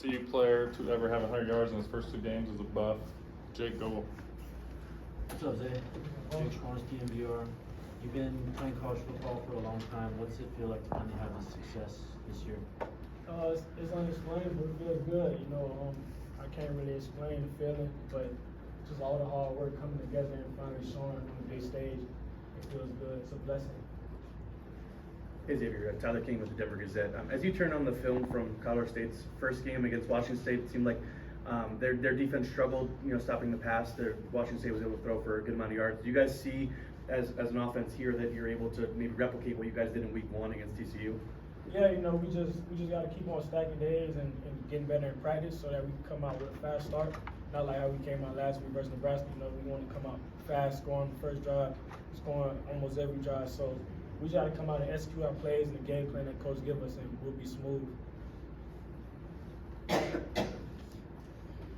TCU player to ever have 100 yards in his first 2 games is a Buff. Jake, go. What's up, Zay? Jake Schwartz, DMVR. You've been playing college football for a long time. What does it feel like to finally have this success this year? It's unexplainable. It feels good. I can't really explain the feeling, but just all the hard work coming together and finally showing on the big stage, it feels good. It's a blessing. Hey Xavier, Tyler King with the Denver Gazette. As you turn on the film from Colorado State's first game against Washington State, it seemed like their defense struggled, stopping the pass. Washington State was able to throw for a good amount of yards. Do you guys see, as an offense here, that you're able to maybe replicate what you guys did in Week 1 against TCU? Yeah, we just got to keep on stacking days and getting better in practice so that we can come out with a fast start. Not like how we came out last week versus Nebraska. We want to come out fast, scoring the first drive, scoring almost every drive. So we just got to come out and execute our plays and the game plan that coach give us, and we'll be smooth.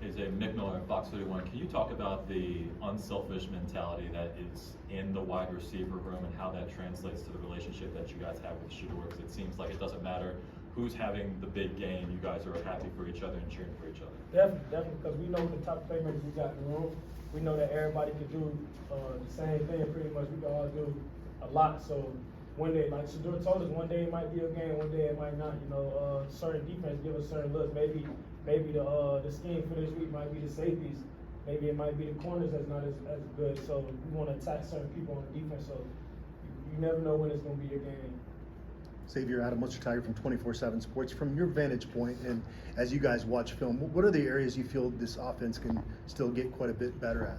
Is a Mick Miller at Fox 31. Can you talk about the unselfish mentality that is in the wide receiver room and how that translates to the relationship that you guys have with Shador? Because it seems like it doesn't matter who's having the big game, you guys are happy for each other and cheering for each other. Definitely, because we know the top playmakers we got in the room. We know that everybody can do the same thing pretty much. We can all do a lot. So one day, like Shador told us, one day it might be a game, one day it might not. Certain defense give us certain looks. Maybe the scheme for this week might be the safeties. Maybe it might be the corners that's not as good. So we want to attack certain people on the defense. So you never know when it's going to be your game. Xavier, Adam, what's your Tiger from 24/7 Sports? From your vantage point, and as you guys watch film, what are the areas you feel this offense can still get quite a bit better at?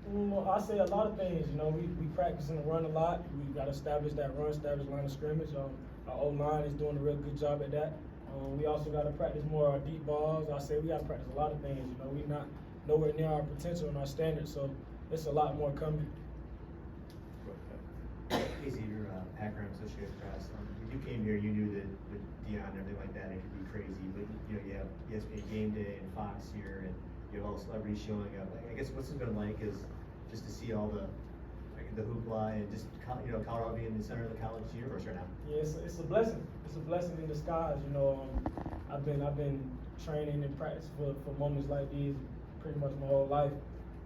Well, I say a lot of things. We practice in the run a lot. We got to establish that run, establish line of scrimmage. Our O-line is doing a real good job at that. We also got to practice more our deep balls. I say we got to practice a lot of things. We're not nowhere near our potential and our standards, so there's a lot more coming. Hey Xavier, Packer Associated Press. When you came here, you knew that with Deion and everything like that, it could be crazy. But you have ESPN Game Day and Fox here, and you have all the celebrities showing up. I guess what's it been like is just to see all the hoopla and just Colorado being in the center of the college universe right now. Yeah, it's a blessing. It's a blessing in disguise. I've been training and practice for moments like these pretty much my whole life,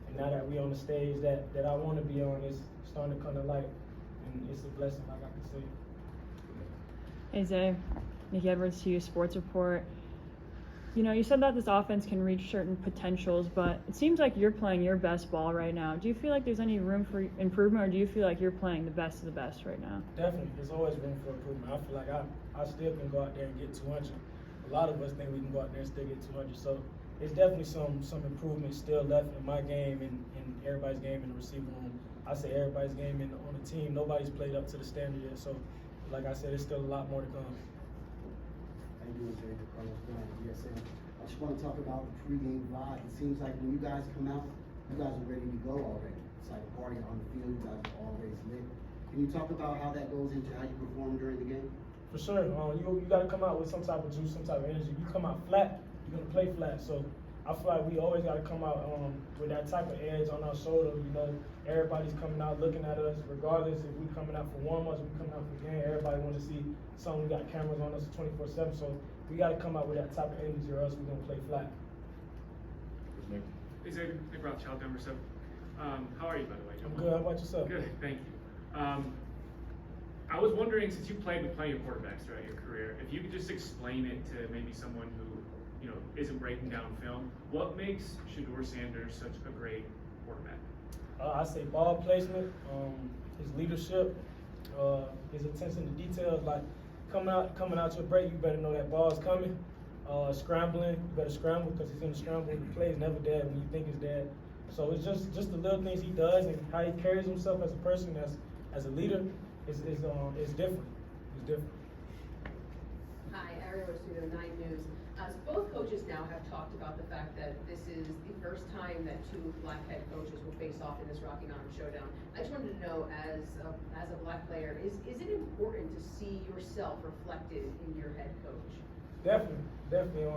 and now that we on the stage that I want to be on, it's starting to come to light, and it's a blessing, like I can say. Hey Zay, Nikki Edwards to you, Sports Report. You said that this offense can reach certain potentials, but it seems like you're playing your best ball right now. Do you feel like there's any room for improvement, or do you feel like you're playing the best of the best right now? Definitely, there's always room for improvement. I feel like I still can go out there and get 200. A lot of us think we can go out there and still get 200. So there's definitely some improvement still left in my game and everybody's game in the receiver room. I say everybody's game on the team. Nobody's played up to the standard yet. So, like I said, there's still a lot more to come. How you doing, Xavier? Carlos Brown, ESN. I just want to talk about the pregame vibe. It seems like when you guys come out, you guys are ready to go already. It's like a party on the field. You guys are always lit. Can you talk about how that goes into how you perform during the game? For sure. You got to come out with some type of juice, some type of energy. You come out flat, you're going to play flat. So I feel like we always got to come out with that type of edge on our shoulder. Everybody's coming out looking at us, regardless if we coming out for warm-ups, we coming out for the game. Everybody wants to see something. We got cameras on us 24/7, so we got to come out with that type of energy, or else we're gonna play flat. Hey Xavier, Nick Rothschild, Denver Sept. How are you, by the way? I'm good. How about yourself? Good, thank you. I was wondering, since you played with plenty of quarterbacks throughout your career, if you could just explain it to maybe someone who isn't breaking down film, what makes Shador Sanders such a great quarterback? I say ball placement, his leadership, his attention to details. Like coming out to a break, you better know that ball's coming. Scrambling, you better scramble because he's gonna scramble. The play is never dead when you think it's dead. So it's just the little things he does and how he carries himself as a person, as a leader, is different. It's different. Hi, Ariel Studio 9 News. So both coaches now have talked about the fact that this is the first time that two black head coaches will face off in this Rocky Mountain Showdown. I just wanted to know, as a black player, is it important to see yourself reflected in your head coach? Definitely.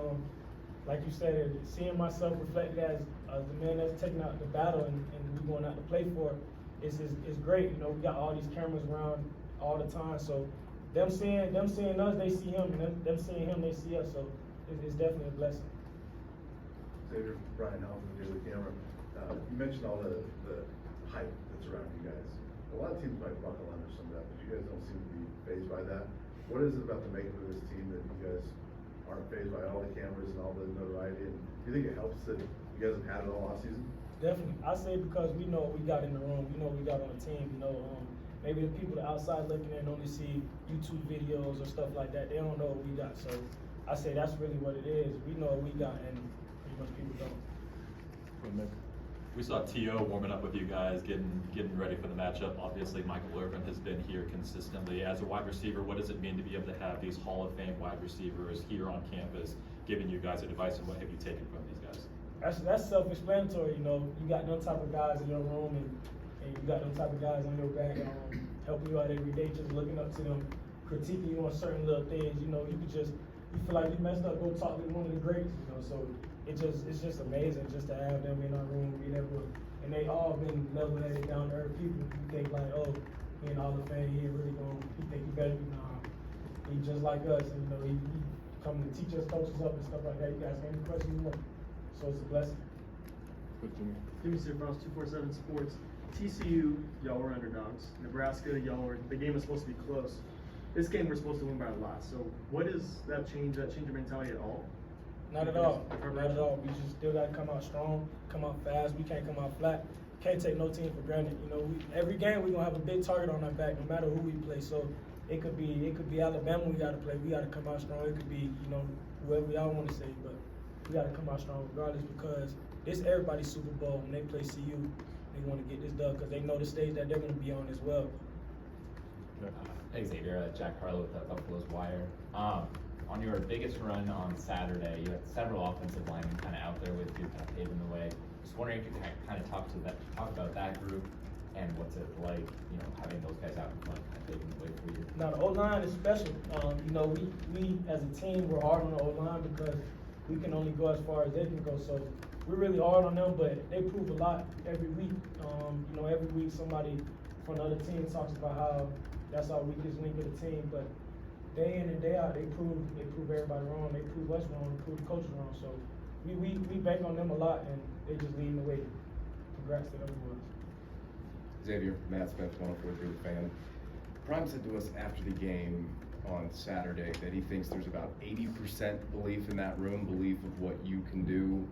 Like you said, seeing myself reflected as the man that's taking out the battle and we going out to play for is great. We got all these cameras around all the time, so them seeing us, they see him, and them seeing him, they see us. So it's definitely a blessing. Xavier, Brian Helms with the camera. You mentioned all the hype that's around you guys. A lot of teams might buckle under some of that, but you guys don't seem to be fazed by that. What is it about the makeup of this team that you guys aren't fazed by all the cameras and all the notoriety? And do you think it helps that you guys have had it all off season? Definitely. I say because we know what we got in the room, we know what we got on the team, maybe the people outside looking in only see YouTube videos or stuff like that. They don't know what we got. So I say that's really what it is. We know what we got and pretty much people don't. We saw T.O. warming up with you guys, getting ready for the matchup. Obviously, Michael Irvin has been here consistently. As a wide receiver, what does it mean to be able to have these Hall of Fame wide receivers here on campus, giving you guys advice, and what have you taken from these guys? That's self-explanatory. You got them type of guys in your room, and you got them type of guys on your back, helping you out every day, just looking up to them, critiquing you on certain little things. You feel like you messed up, go talk to one of the greats. So it's just amazing just to have them in our room, and they all been level-headed, down-to-earth people. You think like, oh, he in Hall of Fame, he ain't really he think he better be he just like us, and he come to teach us, coach us up and stuff like that. You guys have any questions you want? So it's a blessing. Jimmy Sipros, 247 Sports. TCU, y'all were underdogs. Nebraska, the game was supposed to be close. This game we're supposed to win by a lot. So what does that change your mentality at all? Not at all. Not at all. We just still gotta come out strong, come out fast. We can't come out flat. Can't take no team for granted. Every game we're gonna have a big target on our back, no matter who we play. So it could be Alabama we gotta play. We gotta come out strong. It could be whoever y'all want to say, but we gotta come out strong regardless because it's everybody's Super Bowl. When they play CU, they want to get this dub because they know the stage that they're gonna be on as well. Hey Xavier, Jack Harlow with Buffalo's Wire. On your biggest run on Saturday, you had several offensive linemen kind of out there with you, kind of paving the way. Just wondering if you could kind of talk about that group and what's it like, having those guys out in front, kind of paving the way for you. Now the O-line is special. We as a team we're hard on the O-line because we can only go as far as they can go. So we're really hard on them, but they prove a lot every week. Every week somebody from another team talks about how that's our weakest link of the team, but day in and day out, they prove everybody wrong. They prove us wrong. They prove the coaches wrong. So we bank on them a lot, and they just leading the way. Congrats to them boys. Xavier, Matt Smith, 143 The Fan. Prime said to us after the game on Saturday that he thinks there's about 80% belief in that room, belief of what you can do.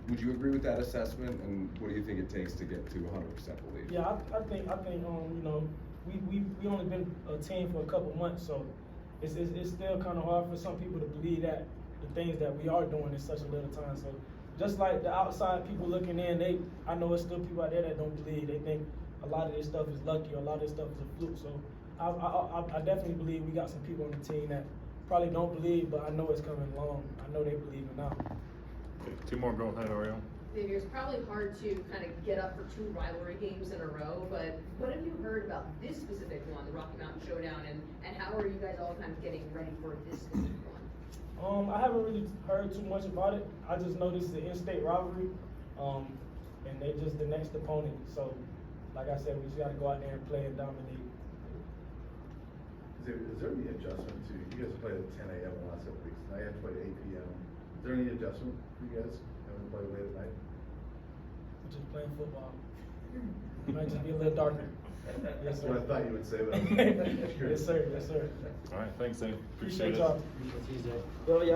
Would you agree with that assessment? And what do you think it takes to get to 100% belief? Yeah, I think we only been a team for a couple months, so it's still kind of hard for some people to believe that the things that we are doing in such a little time. So just like the outside people looking in, I know there's still people out there that don't believe. They think a lot of this stuff is lucky or a lot of this stuff is a fluke. So I definitely believe we got some people on the team that probably don't believe, but I know it's coming along. I know they believe it now. Okay, two more, go ahead, Ariel. Xavier, it's probably hard to kind of get up for two rivalry games in a row, but what have you heard about this specific one, the Rocky Mountain Showdown, and how are you guys all kind of getting ready for this specific one? I haven't really heard too much about it. I just know this is an in-state rivalry, and they're just the next opponent. So, like I said, we just got to go out there and play and dominate. Is there any adjustment to, you guys played at 10 a.m. the last couple weeks, now you have to play at 8 p.m. Is there any adjustment for you guys having to play late at night? We're just playing football. It might just be a little darker. Yes, sir. Well, I thought you would say that. Yes, sir. Yes, sir. All right, thanks, Dave. Appreciate it. y'all. Appreciate you, Zay. Well, yeah.